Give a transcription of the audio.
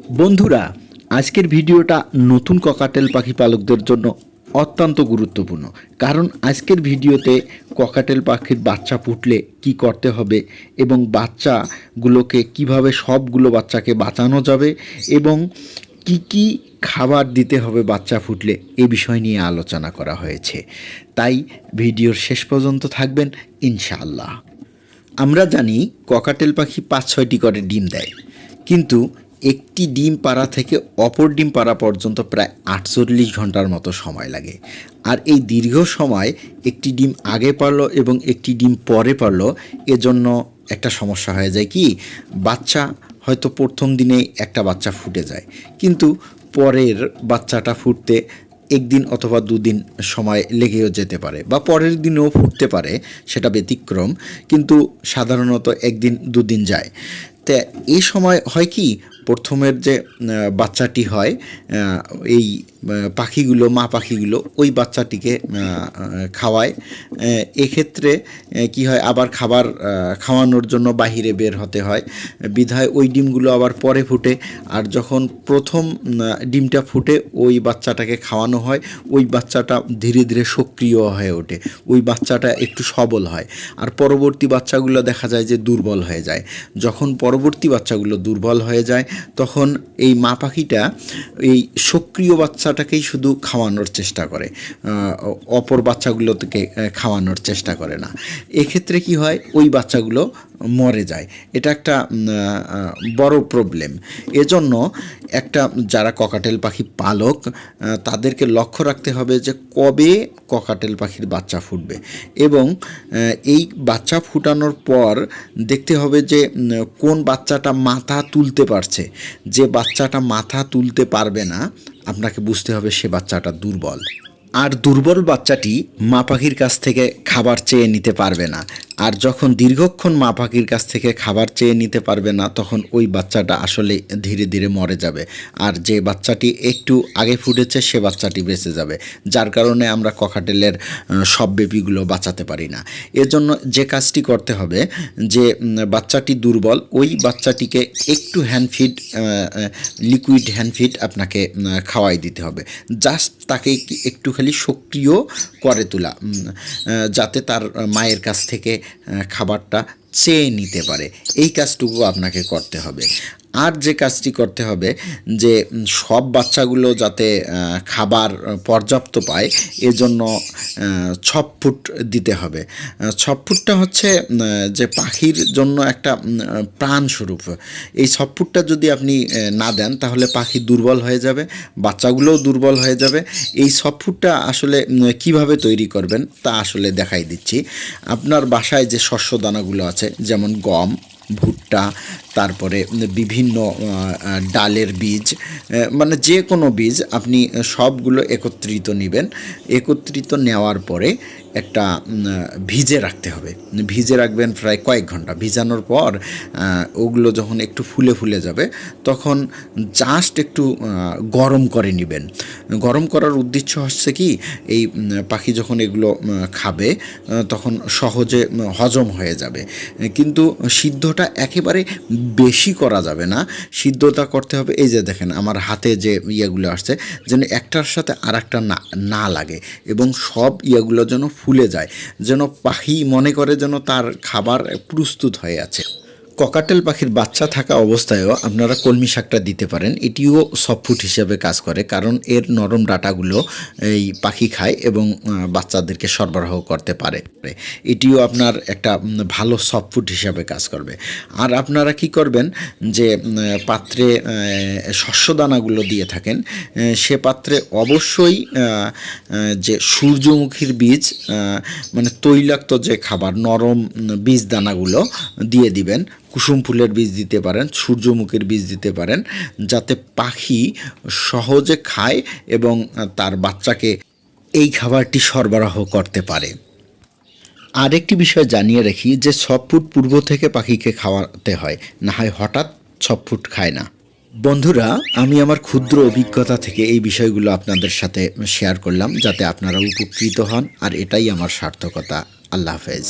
বন্ধুরা, আজকের ভিডিওটা নতুন ককাটেল পাখি পালকদের জন্য অত্যন্ত গুরুত্বপূর্ণ। কারণ আজকের ভিডিওতে ককাটেল পাখির বাচ্চা ফুটলে কি করতে হবে এবং বাচ্চাগুলোকে কিভাবে সবগুলো বাচ্চাকে বাঁচানো যাবে এবং কি কি খাবার দিতে হবে বাচ্চা ফুটলে এ বিষয় নিয়ে আলোচনা করা হয়েছে। তাই ভিডিওর শেষ পর্যন্ত থাকবেন ইনশাআল্লাহ। আমরা জানি ককাটেল পাখি 5-6টি করে ডিম দেয়, কিন্তু একটি ডিম পাড়া থেকে অপর ডিম পাড়া পর্যন্ত প্রায় 48 ঘন্টার মতো সময় লাগে। আর এই দীর্ঘ সময় একটি ডিম আগে পারলো এবং একটি ডিম পরে পারলো, এজন্য একটা সমস্যা হয়ে যায় কি, বাচ্চা হয়তো প্রথম দিনেই একটা বাচ্চা ফুটে যায়, কিন্তু পরের বাচ্চাটা ফুটতে একদিন অথবা দুদিন সময় লেগেও যেতে পারে, বা পরের দিনেও ফুটতে পারে, সেটা ব্যতিক্রম, কিন্তু সাধারণত একদিন দুদিন যায়। তা এই সময় হয় কি, প্রথমের যে বাচ্চাটি হয় এই পাখিগুলো, মা পাখিগুলো ওই বাচ্চাটিকে খাওয়ায়। এক্ষেত্রে কি হয়, আবার খাবার খাওয়ানোর জন্য বাহিরে বের হতে হয়, বিধায় ওই ডিমগুলো আবার পরে ফুটে। আর যখন প্রথম ডিমটা ফুটে ওই বাচ্চাটাকে খাওয়ানো হয়, ওই বাচ্চাটা ধীরে ধীরে সক্রিয় হয়ে ওঠে, ওই বাচ্চাটা একটু সবল হয়। আর পরবর্তী বাচ্চাগুলো দেখা যায় যে দুর্বল হয়ে যায়। যখন পরবর্তী বাচ্চাগুলো দুর্বল হয়ে যায়, তখন এই মা পাখিটা এই সক্রিয় বাচ্চাটাকেই শুধু খাওয়ানোর চেষ্টা করে, অপর বাচ্চাগুলোকে খাওয়ানোর চেষ্টা করে না। এক্ষেত্রে কি হয়, ওই বাচ্চাগুলো মরে যায়। এটা একটা বড় প্রবলেম। এজন্য একটা যারা ককাটেল পাখি পালক তাদেরকে লক্ষ্য রাখতে হবে যে কবে ককাটেল পাখির বাচ্চা ফুটবে, এবং এই বাচ্চা ফুটানোর পর দেখতে হবে যে কোন বাচ্চাটা মাথা তুলতে পারছে। যে বাচ্চাটা মাথা তুলতে পারবে না, আপনাকে বুঝতে হবে সে বাচ্চাটা দুর্বল। আর দুর্বল বাচ্চাটি মা পাখির কাছ থেকে খাবার চেয়ে নিতে পারবে না। আর যখন দীর্ঘক্ষণ মা পাখির কাছ থেকে খাবার চেয়ে নিতে পারবে না, তখন ওই বাচ্চাটা আসলে ধীরে ধীরে মরে যাবে। আর যে বাচ্চাটি একটু আগে ফুটেছে সে বাচ্চাটি বেঁচে যাবে, যার কারণে আমরা ককাটেলের সব বেবিগুলো বাঁচাতে পারি না। এজন্য যে কাজটি করতে হবে, যে বাচ্চাটি দুর্বল ওই বাচ্চাটিকে একটু হ্যান্ডফিড, লিকুইড হ্যান্ডফিড আপনাকে খাওয়াই দিতে হবে। জাস্ট তাকে একটু খালি সক্রিয় করে তোলা, যাতে তার মায়ের কাছ থেকে খাবারটা চেয়ে নিতে পারে। এই কাজটুকু আপনাকে করতে হবে। আর যে কাজটি করতে হবে, যে সব বাচ্চাগুলো যাতে খাবার পর্যাপ্ত পায়, এজন্য 6 ফুট দিতে হবে। 6 ফুটটা হচ্ছে যে পাখির জন্য একটা প্রাণস্বরূপ। এই 6 ফুটটা যদি আপনি না দেন, তাহলে পাখি দুর্বল হয়ে যাবে, বাচ্চাগুলোও দুর্বল হয়ে যাবে। এই 6 ফুটটা আসলে কিভাবে তৈরি করবেন তা আসলে দেখাই দিচ্ছি। আপনার বাসায় যে শস্য দানাগুলো আছে, যেমন গম, ভুট্টা, তারপরে বিভিন্ন ডালের বীজ, মানে যে কোনো বীজ আপনি সবগুলো একত্রিত নেবেন। একত্রিত নেওয়ার পরে একটা ভিজে রাখতে হবে। ভিজে রাখবেন প্রায় কয়েক ঘন্টা। ভিজানোর পর ওগুলো যখন একটু ফুলে ফুলে যাবে, তখন জাস্ট একটু গরম করে নেবেন। গরম করার উদ্দেশ্য হচ্ছে কি, এই পাখি যখন এগুলো খাবে তখন সহজে হজম হয়ে যাবে। কিন্তু সিদ্ধটা একেবারে বেশি করা যাবে না, সিদ্ধতা করতে হবে। এই যে দেখেন আমার হাতে যে ইয়েগুলো আসছে, যেন একটার সাথে আর একটা না লাগে, এবং সব ইয়েগুলো যেন ফুলে যায়, যেন পাখি মনে করে যেন তার খাবার প্রস্তুত হয়ে আছে। ককাটেল পাখির বাচ্চা থাকা অবস্থায়ও আপনারা কলমি শাকটা দিতে পারেন। এটিও সফট ফুড হিসেবে কাজ করে, কারণ এর নরম ডাঁটাগুলো এই পাখি খায় এবং বাচ্চাদেরকে সরবরাহ করতে পারে। এটিও আপনার একটা ভালো সফট ফুড হিসাবে কাজ করবে। আর আপনারা কি করবেন, যে পাত্রে শস্য দানাগুলো দিয়ে থাকেন, সে পাত্রে অবশ্যই যে সূর্যমুখীর বীজ, মানে তৈলাক্ত যে খাবার, নরম বীজ দানাগুলো দিয়ে দিবেন। কুসুম ফুলের বীজ দিতে পারেন, সূর্যমুখীর বীজ দিতে পারেন, যাতে পাখি সহজে খায় এবং তার বাচ্চাকে এই খাবারটি সরবরাহ করতে পারে। আরেকটি বিষয় জানিয়ে রাখি, যে 6 ফুট পূর্ব থেকে পাখিকে খাওয়াতে হয়, না হয় হঠাৎ 6 ফুট খায় না। বন্ধুরা, আমি আমার ক্ষুদ্র অভিজ্ঞতা থেকে এই বিষয়গুলো আপনাদের সাথে শেয়ার করলাম, যাতে আপনারা উপকৃত হন, আর এটাই আমার সার্থকতা। আল্লাহ হাফেজ।